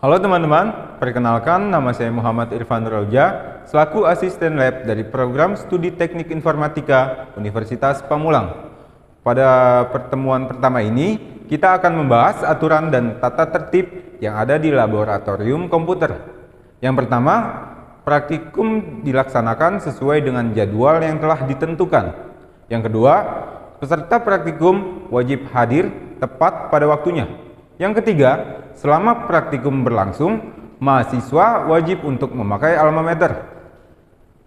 Halo teman-teman, perkenalkan nama saya Muhammad Irfan Roja, selaku asisten lab dari program studi teknik informatika Universitas Pamulang. Pada pertemuan pertama ini, kita akan membahas aturan dan tata tertib yang ada di laboratorium komputer. Yang pertama, praktikum dilaksanakan sesuai dengan jadwal yang telah ditentukan. Yang kedua, peserta praktikum wajib hadir tepat pada waktunya. Yang ketiga, selama praktikum berlangsung, mahasiswa wajib untuk memakai alma mater.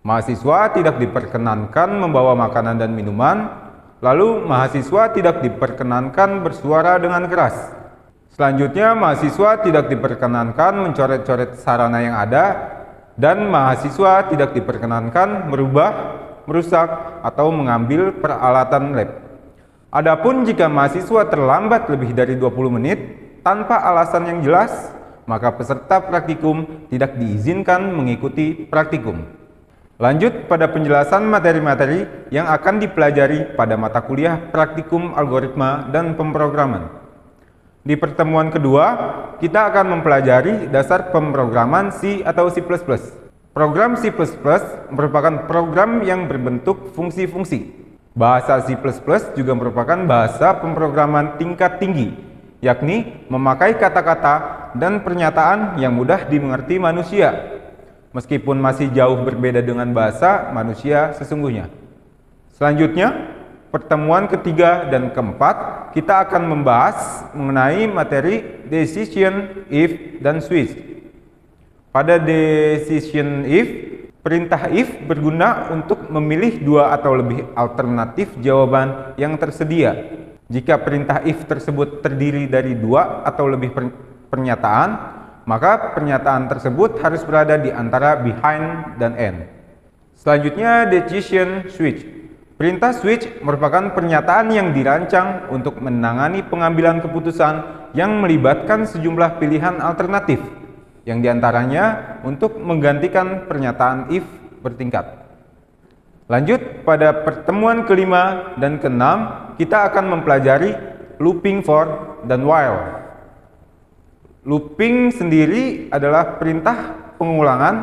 Mahasiswa tidak diperkenankan membawa makanan dan minuman, lalu mahasiswa tidak diperkenankan bersuara dengan keras. Selanjutnya, mahasiswa tidak diperkenankan mencoret-coret sarana yang ada, dan mahasiswa tidak diperkenankan merubah, merusak, atau mengambil peralatan lab. Adapun jika mahasiswa terlambat lebih dari 20 menit, tanpa alasan yang jelas, maka peserta praktikum tidak diizinkan mengikuti praktikum. Lanjut pada penjelasan materi-materi yang akan dipelajari pada mata kuliah praktikum algoritma dan pemrograman. Di pertemuan kedua, kita akan mempelajari dasar pemrograman C atau C++. Program C++ merupakan program yang berbentuk fungsi-fungsi. Bahasa C++ juga merupakan bahasa pemrograman tingkat tinggi, yakni memakai kata-kata dan pernyataan yang mudah dimengerti manusia, meskipun masih jauh berbeda dengan bahasa manusia sesungguhnya. Selanjutnya, pertemuan ketiga dan keempat, kita akan membahas mengenai materi decision, if, dan switch. Pada decision if, perintah if berguna untuk memilih dua atau lebih alternatif jawaban yang tersedia. Jika perintah if tersebut terdiri dari dua atau lebih pernyataan, maka pernyataan tersebut harus berada di antara behind dan end. Selanjutnya, decision switch. Perintah switch merupakan pernyataan yang dirancang untuk menangani pengambilan keputusan yang melibatkan sejumlah pilihan alternatif, yang diantaranya untuk menggantikan pernyataan if bertingkat. Lanjut, pada pertemuan kelima dan keenam, kita akan mempelajari looping for dan while. Looping sendiri adalah perintah pengulangan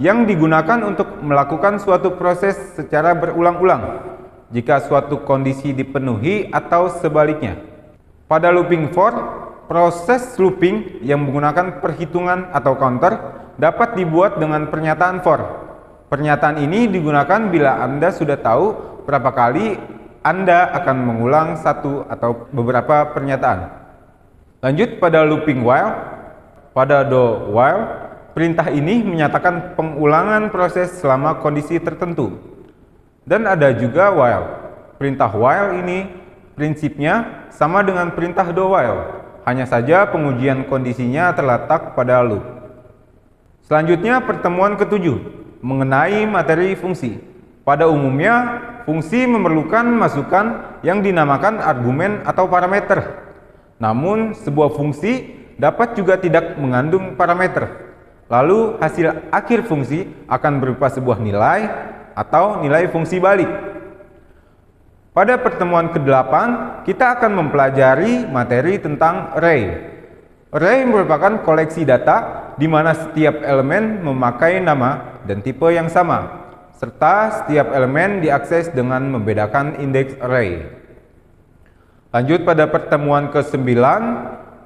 yang digunakan untuk melakukan suatu proses secara berulang-ulang jika suatu kondisi dipenuhi atau sebaliknya. Pada looping for, proses looping yang menggunakan perhitungan atau counter dapat dibuat dengan pernyataan for. Pernyataan ini digunakan bila Anda sudah tahu berapa kali Anda akan mengulang satu atau beberapa pernyataan. Lanjut pada looping while. Pada do while, perintah ini menyatakan pengulangan proses selama kondisi tertentu. Dan ada juga while. Perintah while ini prinsipnya sama dengan perintah do while, hanya saja pengujian kondisinya terletak pada loop. Selanjutnya, pertemuan ketujuh mengenai materi fungsi. Pada umumnya, fungsi memerlukan masukan yang dinamakan argumen atau parameter. Namun, sebuah fungsi dapat juga tidak mengandung parameter. Lalu, hasil akhir fungsi akan berupa sebuah nilai atau nilai fungsi balik. Pada pertemuan ke-8, kita akan mempelajari materi tentang array. Array merupakan koleksi data di mana setiap elemen memakai nama dan tipe yang sama, serta setiap elemen diakses dengan membedakan indeks array. Lanjut pada pertemuan ke-9,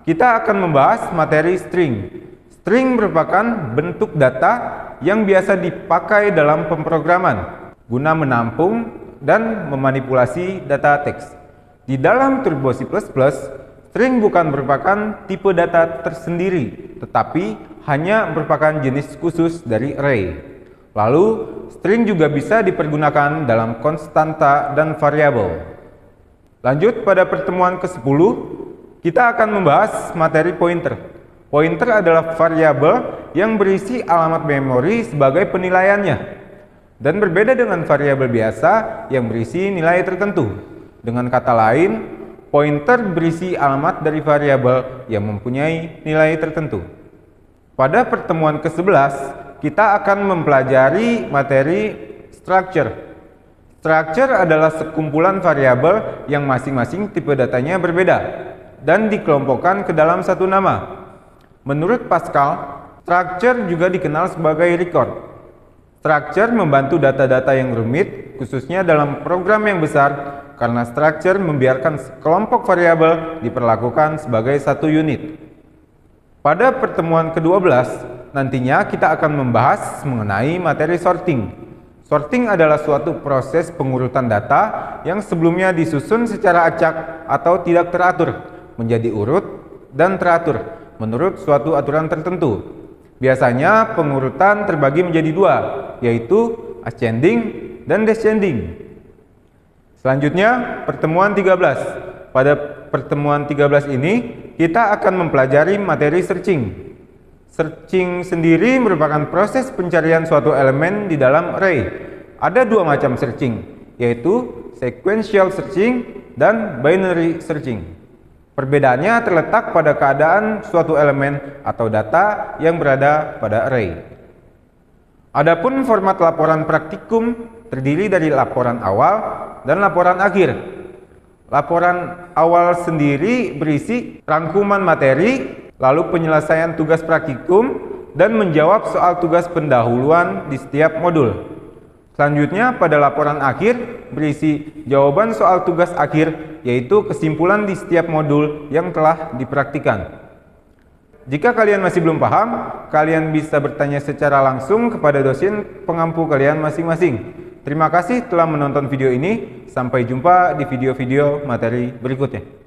kita akan membahas materi string. String merupakan bentuk data yang biasa dipakai dalam pemrograman guna menampung dan memanipulasi data teks. Di dalam Turbo C++, string bukan merupakan tipe data tersendiri, tetapi hanya merupakan jenis khusus dari array. Lalu, string juga bisa dipergunakan dalam konstanta dan variabel. Lanjut pada pertemuan ke-10, kita akan membahas materi pointer. Pointer adalah variabel yang berisi alamat memori sebagai penilaiannya, dan berbeda dengan variabel biasa yang berisi nilai tertentu. Dengan kata lain, pointer berisi alamat dari variabel yang mempunyai nilai tertentu. Pada pertemuan ke-11, kita akan mempelajari materi structure. Structure adalah sekumpulan variabel yang masing-masing tipe datanya berbeda dan dikelompokkan ke dalam satu nama. Menurut Pascal, structure juga dikenal sebagai record. Structure membantu data-data yang rumit, khususnya dalam program yang besar, karena structure membiarkan sekelompok variabel diperlakukan sebagai satu unit. Pada pertemuan ke-12, nantinya kita akan membahas mengenai materi sorting. Sorting adalah suatu proses pengurutan data yang sebelumnya disusun secara acak atau tidak teratur, menjadi urut dan teratur menurut suatu aturan tertentu. Biasanya pengurutan terbagi menjadi dua, yaitu ascending dan descending. Selanjutnya, pertemuan 13. Pada pertemuan 13 ini, kita akan mempelajari materi searching. Searching sendiri merupakan proses pencarian suatu elemen di dalam array. Ada dua macam searching, yaitu sequential searching dan binary searching. Perbedaannya terletak pada keadaan suatu elemen atau data yang berada pada array. Adapun format laporan praktikum terdiri dari laporan awal dan laporan akhir. Laporan awal sendiri berisi rangkuman materi, lalu penyelesaian tugas praktikum, dan menjawab soal tugas pendahuluan di setiap modul. Selanjutnya, pada laporan akhir berisi jawaban soal tugas akhir, yaitu kesimpulan di setiap modul yang telah dipraktikkan. Jika kalian masih belum paham, kalian bisa bertanya secara langsung kepada dosen pengampu kalian masing-masing. Terima kasih telah menonton video ini. Sampai jumpa di video-video materi berikutnya.